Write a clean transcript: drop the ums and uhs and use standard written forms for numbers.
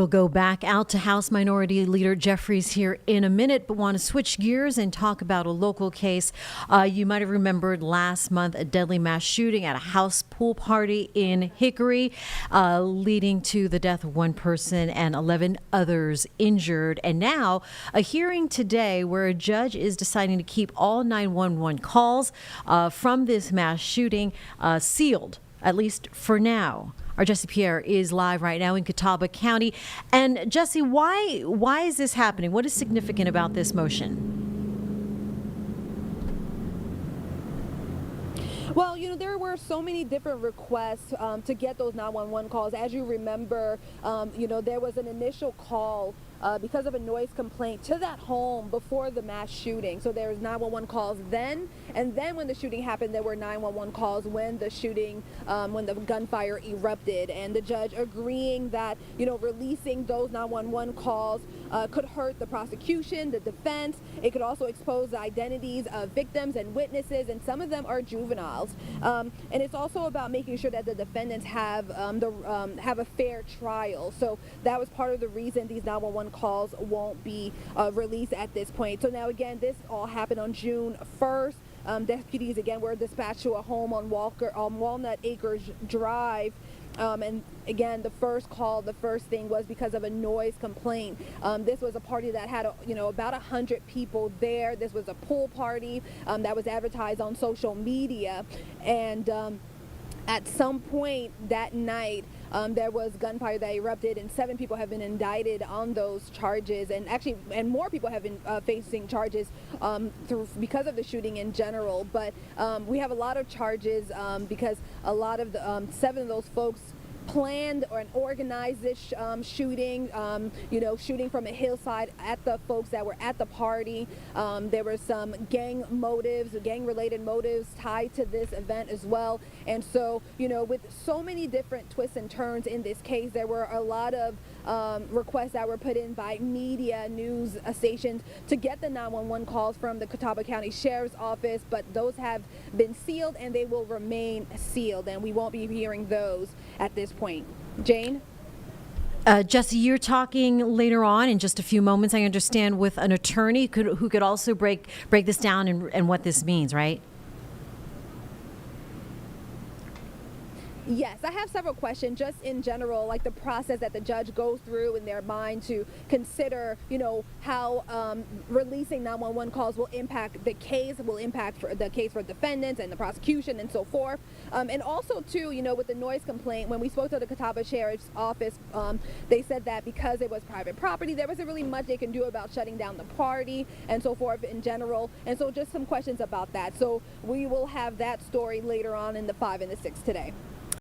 We'll go back out to House Minority Leader Jeffries here in a minute, but want to switch gears and talk about a local case. You might have remembered last month a deadly mass shooting at a house pool party in Hickory, leading to the death of one person and 11 others injured. And now a hearing today where a judge is deciding to keep all 911 calls from this mass shooting sealed, at least for now. Our Jesse Pierre is live right now in Catawba County. And Jesse, why is this happening? What is significant about this motion? Well, there were so many different requests to get those 911 calls. As you remember, there was an initial call because of a noise complaint to that home before the mass shooting. So there was 911 calls then, and then when the shooting happened, there were 911 calls when the shooting, when the gunfire erupted, and the judge agreeing that, releasing those 911 calls could hurt the prosecution, the defense. It could also expose the identities of victims and witnesses, and some of them are juveniles. And it's also about making sure that the defendants have a fair trial. So that was part of the reason these 911 calls won't be released at this point. So now again, this all happened on June 1st. Deputies again were dispatched to a home on Walnut Acres Drive. And again, the first thing was because of a noise complaint. This was a party that had about 100 people there. This was a pool party that was advertised on social media, and at some point that night, there was gunfire that erupted, and 7 people have been indicted on those charges, and more people have been facing charges because of the shooting in general. But we have a lot of charges because a lot of the 7 of those folks planned or organized this shooting, shooting from a hillside at the folks that were at the party. There were some gang-related motives tied to this event as well. And so, with so many different twists and turns in this case, there were a lot of requests that were put in by media, news stations to get the 911 calls from the Catawba County Sheriff's Office, but those have been sealed and they will remain sealed, and we won't be hearing those at this point. Jane? Jesse, you're talking later on in just a few moments, I understand, with an attorney who could also break this down and what this means, right? Yes, I have several questions just in general, like the process that the judge goes through in their mind to consider, how releasing 911 calls will impact the case, for the case for defendants and the prosecution and so forth. And also, too, with the noise complaint, when we spoke to the Catawba Sheriff's Office, they said that because it was private property, there wasn't really much they can do about shutting down the party and so forth in general. And so just some questions about that. So we will have that story later on in the 5 and the 6 today.